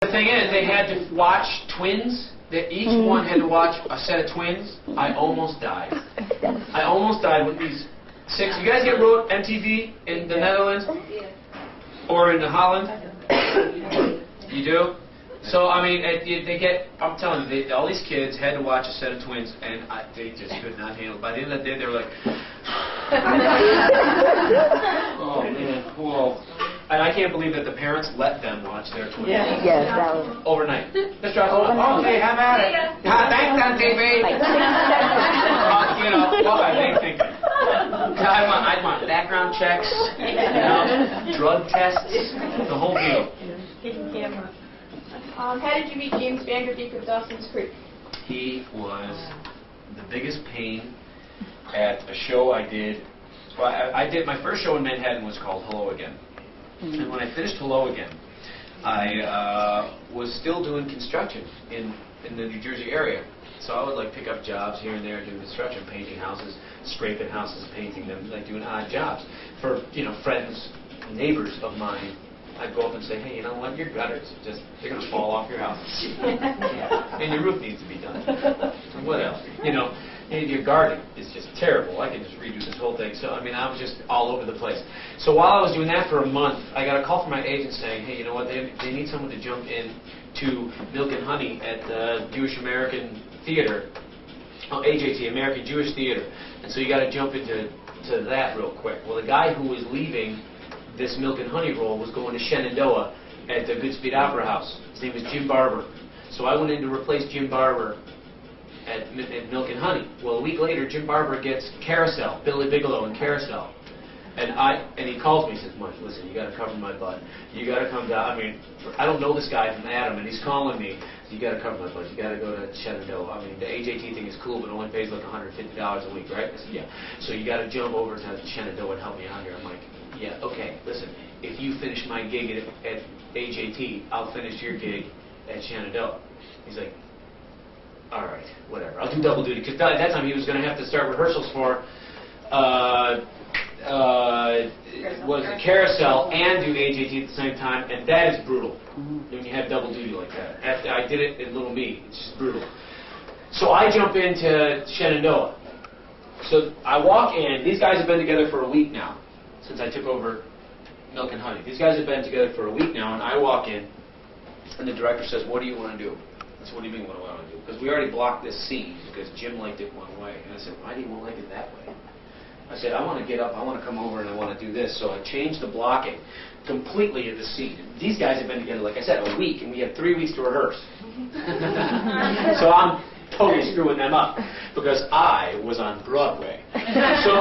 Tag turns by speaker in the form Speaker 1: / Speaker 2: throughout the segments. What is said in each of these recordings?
Speaker 1: The thing is, they had to watch twins. Each one had to watch a set of twins. I almost died. I almost died with these 6. You guys get road MTV in the Netherlands? Or in Holland? You do? So, I mean, they get, I'm telling you, all these kids had to watch a set of twins, and they just could not handle it. By the end of the day, they were like, oh, man, whoa. And I can't believe that the parents let them watch their twins.
Speaker 2: Yes, that was...
Speaker 1: Overnight. Let's try okay, have at it. Thanks on TV. You know, what are they thinking? I want background checks, you know, drug tests, the whole deal.
Speaker 3: Hidden camera. How did you meet James Vanderbeek of Dawson's Creek?
Speaker 1: He was the biggest pain at a show I did. Well, I did, my first show in Manhattan was called Hello Again. And when I finished Hello Again, I was still doing construction in the New Jersey area. So I would like pick up jobs here and there doing construction, painting houses, scraping houses, painting them, like doing odd jobs for, you know, friends, neighbors of mine. I'd go up and say, hey, you know what, your gutters, they're going to fall off your house. And your roof needs to be done. And what else? You know, and your garden is just terrible. I can just redo this whole thing. So, I mean, I was just all over the place. So while I was doing that for a month, I got a call from my agent saying, hey, you know what, they need someone to jump in to Milk and Honey at the Jewish American Theater, AJT, American Jewish Theater. And so you got to jump into that real quick. Well, the guy who was leaving this Milk and Honey role was going to Shenandoah at the Goodspeed Opera House. His name was Jim Barber. So I went in to replace Jim Barber at Milk and Honey. Well, a week later, Jim Barber gets Carousel, Billy Bigelow in Carousel. And he calls me, he says, Mike, listen, you got to cover my butt. You got to come down. I mean, I don't know this guy from Adam, and he's calling me. You got to cover my butt. You got to go to Shenandoah. I mean, the AJT thing is cool, but it only pays like $150 a week, right? I said, yeah. So you got to jump over to Shenandoah and help me out here. I'm like, yeah, okay, listen, if you finish my gig at AJT, I'll finish your gig at Shenandoah. He's like, all right, whatever. I'll do double duty. Because at that time he was going to have to start rehearsals for Carousel and do AJT at the same time, and that is brutal when you have double duty like that. After I did it at Little Me, it's just brutal. So I jump into Shenandoah. So I walk in. These guys have been together for a week now, since I took over Milk and Honey. These guys have been together for a week now, and I walk in, and the director says, what do you want to do? I said, what do you mean, what do I want to do? Because we already blocked this scene, because Jim liked it one way. And I said, why do you want to like it that way? I said, I want to get up, I want to come over, and I want to do this. So I changed the blocking completely of the scene. These guys have been together, like I said, a week, and we had 3 weeks to rehearse. So I'm totally screwing them up, because I was on Broadway. So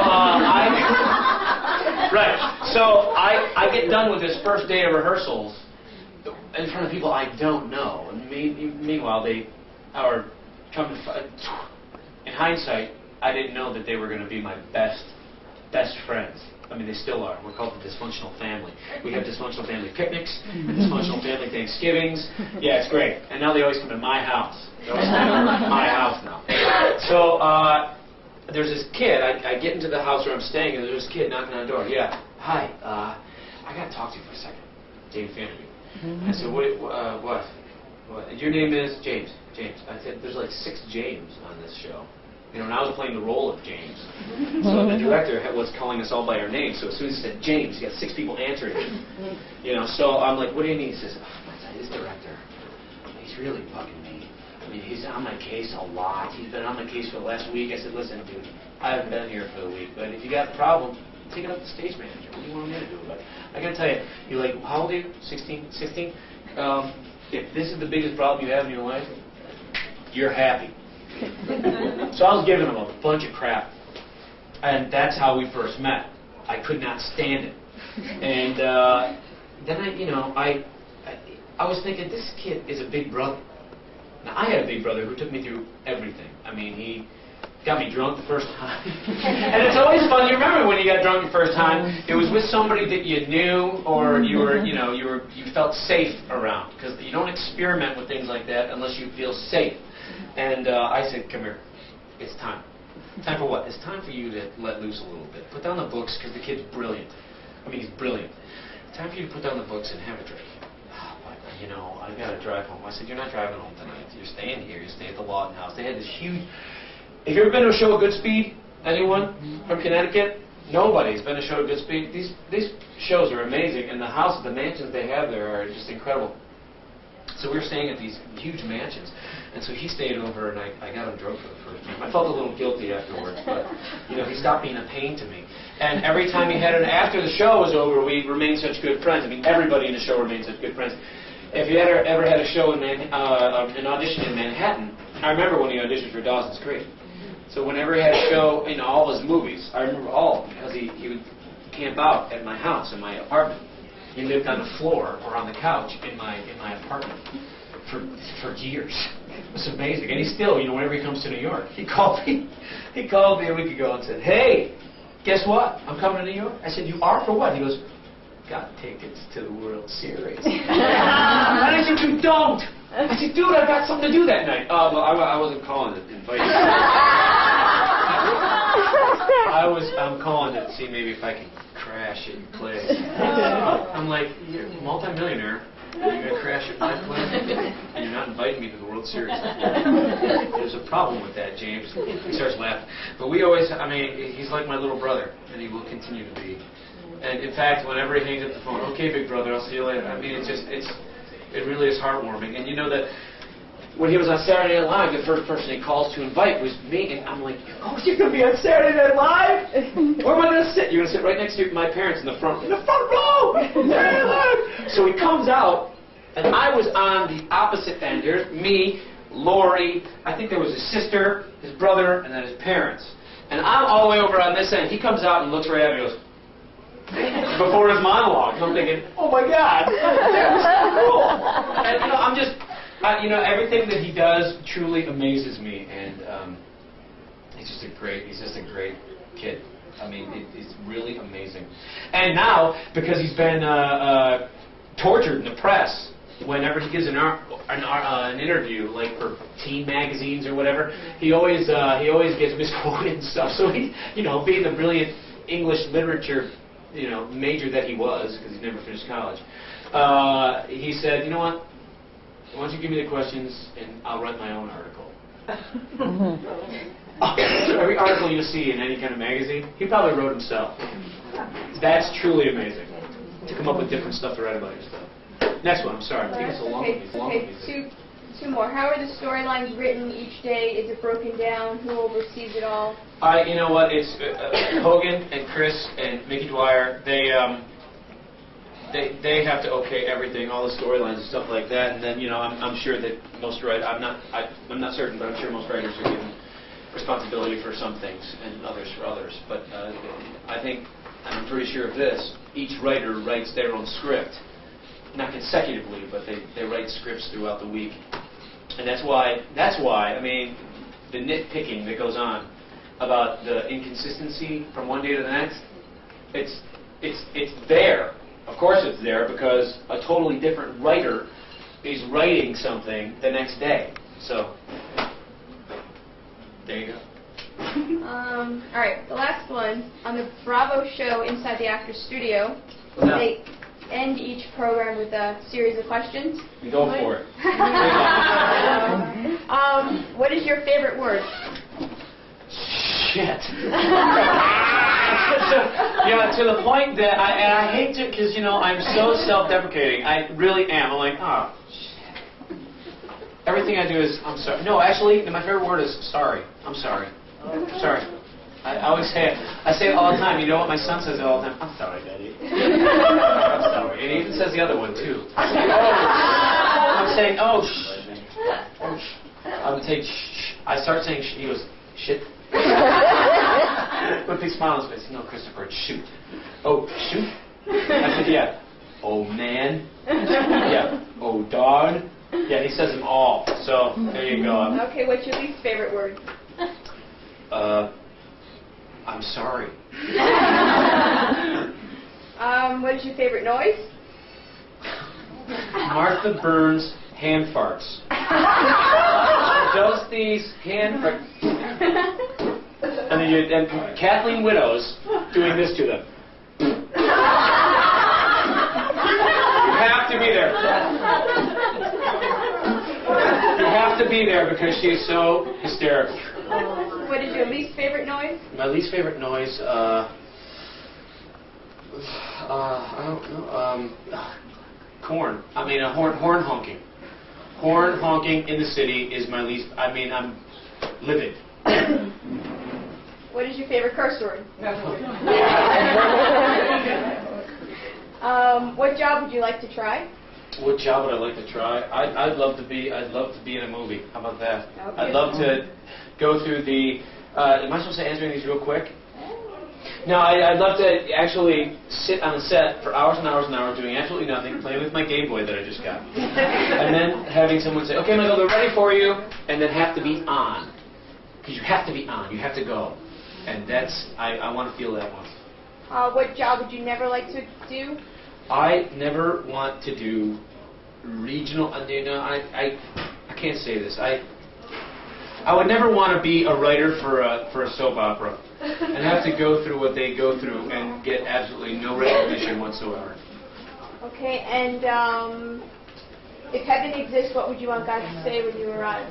Speaker 1: I get done with this first day of rehearsals in front of people I don't know. And meanwhile, they are coming. In hindsight, I didn't know that they were going to be my best friends. I mean, they still are. We're called the dysfunctional family. We have dysfunctional family picnics, dysfunctional family Thanksgivings. Yeah, it's great. And now they always come to my house. They always come to my house now. So there's this kid. I get into the house where I'm staying, and there's this kid knocking on the door. Yeah, hi. I got to talk to you for a second. James Vanderbeek. I said, what? Your name is James. James. I said, there's like 6 James on this show. You know, and I was playing the role of James. So the director was calling us all by our names. So as soon as he said James, he got 6 people answering him. You know, so I'm like, what do you need? He says, this director, he's really bugging me. I mean, he's on my case a lot. He's been on my case for the last week. I said, listen, dude, I haven't been here for the week, but if you got a problem, take it up to the stage manager. What do you want me to do about it? I got to tell you, you're like, how old are you? 16? 16? If this is the biggest problem you have in your life, you're happy. So I was giving him a bunch of crap, and that's how we first met. I could not stand it, and then I was thinking, this kid is a big brother. Now I had a big brother who took me through everything. I mean, he got me drunk the first time, and it's always fun. You remember when you got drunk the first time? It was with somebody that you knew, or you felt safe around, because you don't experiment with things like that unless you feel safe. And I said, come here, it's time. Time for what? It's time for you to let loose a little bit. Put down the books, because the kid's brilliant. I mean, he's brilliant. Time for you to put down the books and have a drink. Oh, what? you know, I got to drive home. I said, you're not driving home tonight. You're staying here. You stay at the Lawton House. They had this huge... Have you ever been to a show at Goodspeed? Anyone from Connecticut? Nobody's been to a show at Goodspeed. These shows are amazing, and the houses, the mansions they have there are just incredible. So we were staying at these huge mansions, and so he stayed over, and I got him drunk for the first time. I felt a little guilty afterwards, but you know, he stopped being a pain to me. And every time he had after the show was over, we remained such good friends. I mean, everybody in the show remained such good friends. If you ever had a show in an audition in Manhattan, I remember when he auditioned for Dawson's Creek. So whenever he had a show in all of his movies, I remember all of them, because he would camp out at my house, in my apartment. He lived on the floor or on the couch in my apartment for years. It was amazing. And he still, you know, whenever he comes to New York, he called me a week ago and said, hey, guess what? I'm coming to New York. I said, you are for what? He goes, got tickets to the World Series. And I said, you don't. I said, dude, I've got something to do that night. Oh, well, I wasn't calling to invite you. I'm calling to see maybe if I can crash at your place. I'm like, you're a multi-millionaire. You're going to crash at my place? And you're not inviting me to the World Series. There's a problem with that, James. He starts laughing. But we always, I mean, he's like my little brother, and he will continue to be. And in fact, whenever he hangs up the phone, okay, big brother, I'll see you later. I mean, it really is heartwarming. And you know that when he was on Saturday Night Live, the first person he calls to invite was me, and I'm like, oh, you're going to be on Saturday Night Live? Where am I going to sit? You're going to sit right next to my parents in the front row! Saturday Night Live! So he comes out, and I was on the opposite end. There's me, Lori, I think there was his sister, his brother, and then his parents. And I'm all the way over on this end. He comes out and looks right at me and goes, before his monologue. I'm thinking, oh my God, that was so cool. And you know, I'm just... you know, everything that he does truly amazes me, and he's just a great kid. I mean, it's really amazing. And now, because he's been tortured in the press, whenever he gives an interview, like for teen magazines or whatever, he always gets misquoted and stuff. So he, you know, being the brilliant English literature, you know, major that he was, because he never finished college, he said, you know what? Why don't you give me the questions, and I'll write my own article. So every article you see in any kind of magazine, he probably wrote himself. That's truly amazing, to come up with different stuff to write about your stuff. Next one, I'm sorry. I'm taking so long.
Speaker 3: Okay, two more. How are the storylines written each day? Is it broken down? Who oversees it all?
Speaker 1: You know what? It's Hogan and Chris and Mickey Dwyer. They have to okay everything, all the storylines and stuff like that, and then you know I'm sure that most writers, I'm not certain, but I'm sure most writers are given responsibility for some things and others for others. But I think, and I'm pretty sure of this, each writer writes their own script, not consecutively, but they write scripts throughout the week, and that's why I mean the nitpicking that goes on about the inconsistency from one day to the next, it's there. Of course it's there because a totally different writer is writing something the next day. So, there you go.
Speaker 3: All right, the last one. On the Bravo show Inside the Actors Studio,
Speaker 1: No.
Speaker 3: they end each program with a series of questions.
Speaker 1: Go for it.
Speaker 3: What is your favorite word?
Speaker 1: Shit. Yeah, to the point that I hate to, because, you know, I'm so self-deprecating. I really am. I'm like, oh, shit. Everything I do is, I'm sorry. No, actually, my favorite word is sorry. I'm sorry. Sorry. I always say it. I say it all the time. You know what? My son says it all the time. I'm sorry, Daddy. I'm sorry. And he even says the other one, too. I'm saying, oh, I would take I start saying he goes, shit. With a big smile on his face. No, Christopher, it's shoot. Oh, shoot? I said, yeah. Oh, man. Yeah. Oh, dog. Yeah, he says them all. So, there you go.
Speaker 3: Okay, what's your least favorite word?
Speaker 1: I'm sorry.
Speaker 3: What is your favorite noise?
Speaker 1: Martha Burns hand farts. Does these hand farts. And then Kathleen Widows doing this to them. You have to be there. have to be there because she is so hysterical.
Speaker 3: What is your least favorite noise?
Speaker 1: My least favorite noise, I don't know, corn. I mean, horn honking. Horn honking in the city is my least, I mean, I'm livid.
Speaker 3: What is your favorite curse word? What job would you like to try?
Speaker 1: What job would I like to try? I'd love to be in a movie. How about that?
Speaker 3: Okay.
Speaker 1: I'd love to go through the. Am I supposed to answer these real quick? No, I'd love to actually sit on a set for hours and hours and hours doing absolutely nothing, playing with my Game Boy that I just got, and then having someone say, "Okay, Michael, they're ready for you," and then have to be on, because you have to be on, you have to go, and that's I want to feel that one.
Speaker 3: What job would you never like to do?
Speaker 1: I never want to do regional. You know, I can't say this. I would never want to be a writer for a soap opera and have to go through what they go through and get absolutely no recognition whatsoever.
Speaker 3: Okay, and if heaven exists, what would you want God to say when you arrive?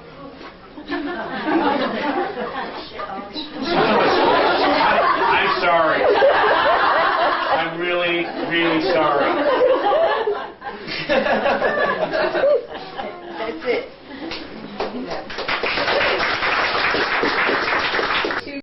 Speaker 1: I'm sorry. I'm really, really sorry.